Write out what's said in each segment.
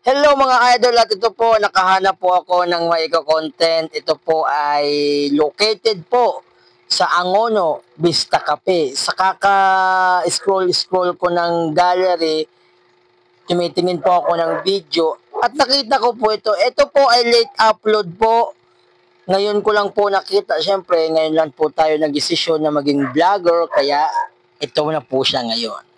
Hello mga idol, at ito po, nakahanap po ako ng content. Ito po ay located po sa Angono, Vista Cafe. Sa kaka-scroll ko ng gallery, tumitingin po ako ng video at nakita ko po ito. Ito po ay late upload po. Ngayon ko lang po nakita. Siyempre, ngayon lang po tayo nag-desisyon na maging vlogger, kaya ito na po siya ngayon.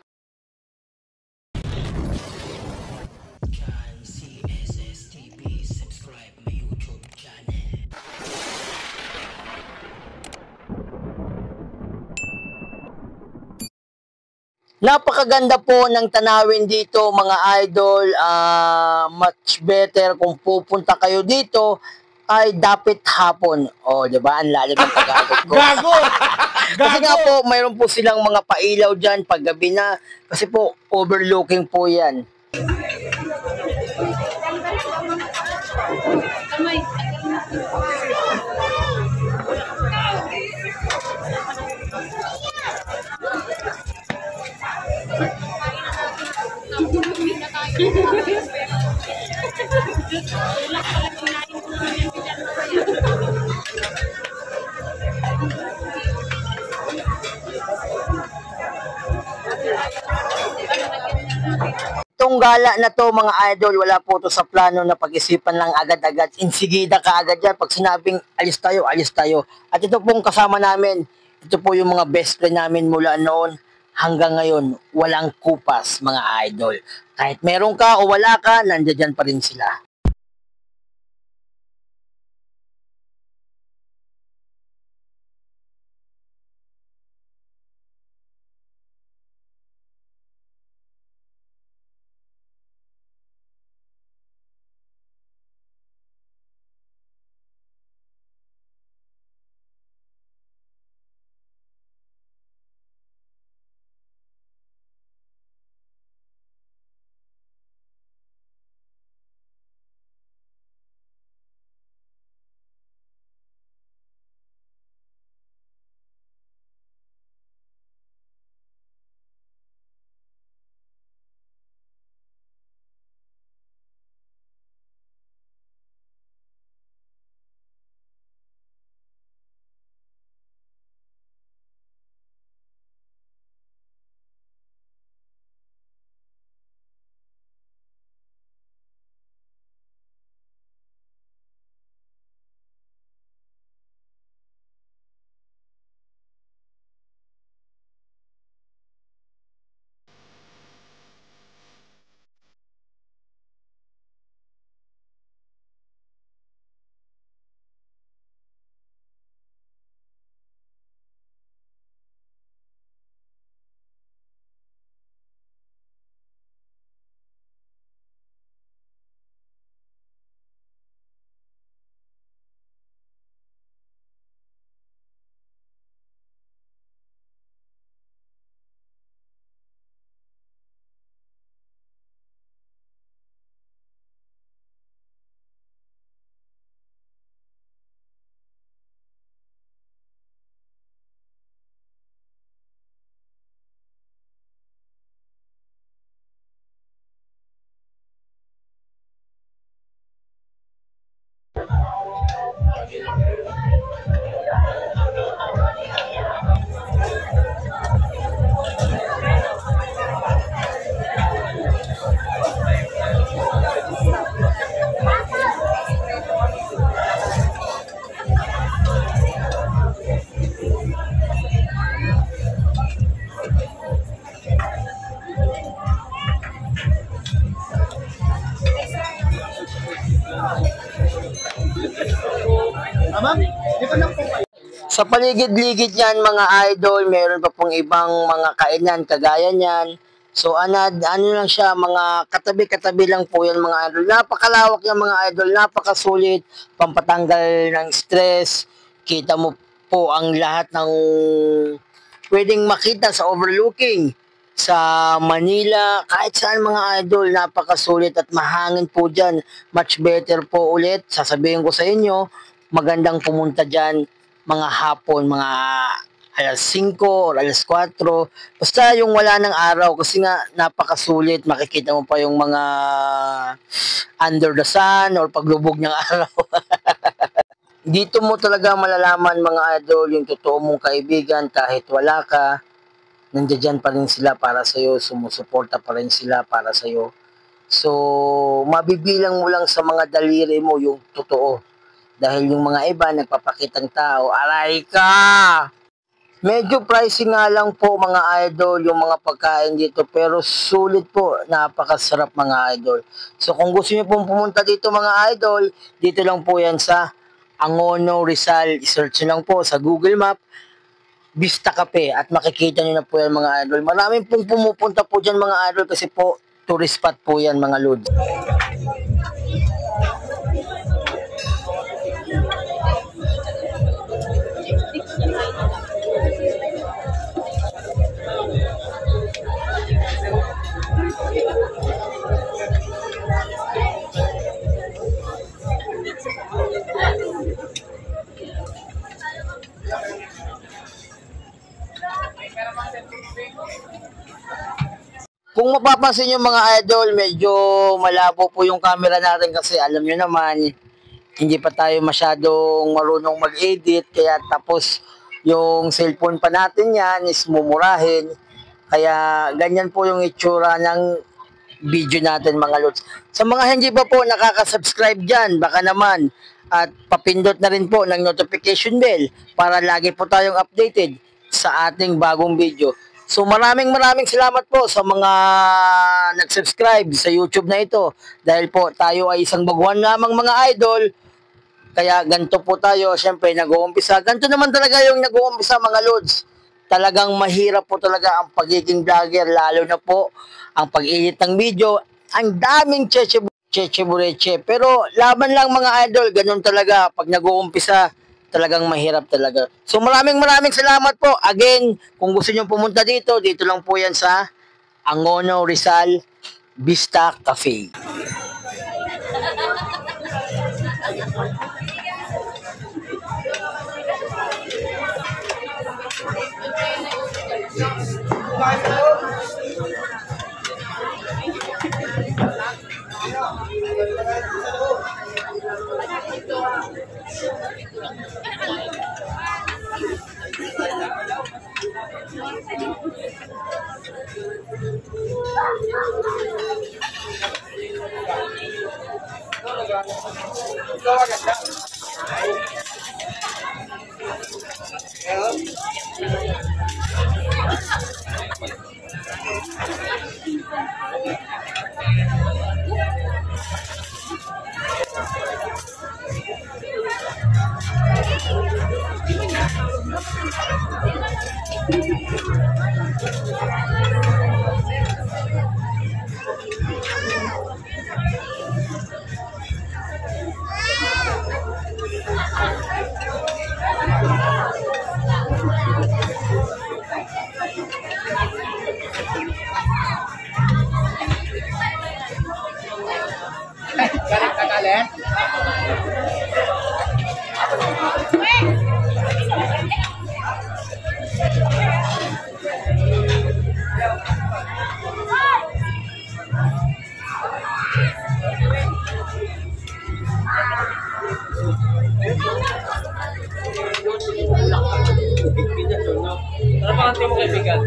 Napakaganda po ng tanawin dito mga idol. Much better kung pupunta kayo dito ay dapat hapon. O, di ba? Ang lalim ng Tagalog ko. Gago! Kasi nga po, mayroon po silang mga pailaw dyan pag gabi na. Kasi po, overlooking po yan. Itong gala na to mga idol, wala po to sa plano na pag-isipan lang agad-agad. Insigida ka agad yan. Pag sinabing alis tayo, alis tayo. At ito pong kasama namin, ito po yung mga best friend namin mula noon hanggang ngayon. Walang kupas mga idol. Kahit meron ka o wala ka, nandiyan pa rin sila. Sa paligid-ligid yan mga idol, meron pa pong ibang mga kainan kagaya niyan. So ano lang siya, mga katabi-katabi lang po yan mga idol. Napakalawak yan mga idol, napakasulit, pampatanggal ng stress. Kita mo po ang lahat ng pwedeng makita sa overlooking. Sa Manila, kahit saan mga idol, napakasulit at mahangin po dyan. Much better po ulit, sasabihin ko sa inyo, magandang pumunta dyan mga hapon, mga alas 5 or alas 4. Basta yung wala ng araw kasi nga napakasulit. Makikita mo pa yung mga under the sun or paglubog ng araw. Dito mo talaga malalaman mga idol yung totoo mong kaibigan kahit wala ka. Nandiyan pa rin sila para sa'yo. Sumusuporta pa rin sila para sa'yo. So, mabibilang mo lang sa mga daliri mo yung totoo. Dahil yung mga iba, nagpapakitang tao, aray ka! Medyo pricey nga lang po mga idol yung mga pagkain dito pero sulit po, napakasarap mga idol. So kung gusto niyo pong pumunta dito mga idol, dito lang po yan sa Angono, Rizal. I-search nyo lang po sa Google Map, Vista Cafe at makikita nyo na po yan mga idol. Maraming pong pumupunta po dyan mga idol kasi po tourist spot po yan mga lods. Kung mapapansin nyo mga idol, medyo malabo po yung camera natin kasi alam nyo naman, hindi pa tayo masyadong marunong mag-edit. Kaya tapos yung cellphone pa natin yan is mumurahin. Kaya ganyan po yung itsura ng video natin mga lods. Sa mga hindi pa po nakaka-subscribe dyan, baka naman at papindot na rin po ng notification bell para lagi po tayong updated sa ating bagong video. So maraming salamat po sa mga nag-subscribe sa YouTube na ito dahil po tayo ay isang baguhan lamang mga idol. Kaya ganito po tayo, syempre nag-uumpisa. Ganito naman talaga yung nag-uumpisa mga lods. Talagang mahirap po talaga ang pagiging vlogger, lalo na po ang pag-edit ng video. Ang daming cheche-bureche. Pero laban lang mga idol, ganun talaga pag nag-uumpisa. Talagang mahirap talaga. So maraming salamat po. Again, kung gusto nyo pumunta dito, dito lang po yan sa Angono, Rizal, Vista Cafe. Ano pa ang mo kaibigan?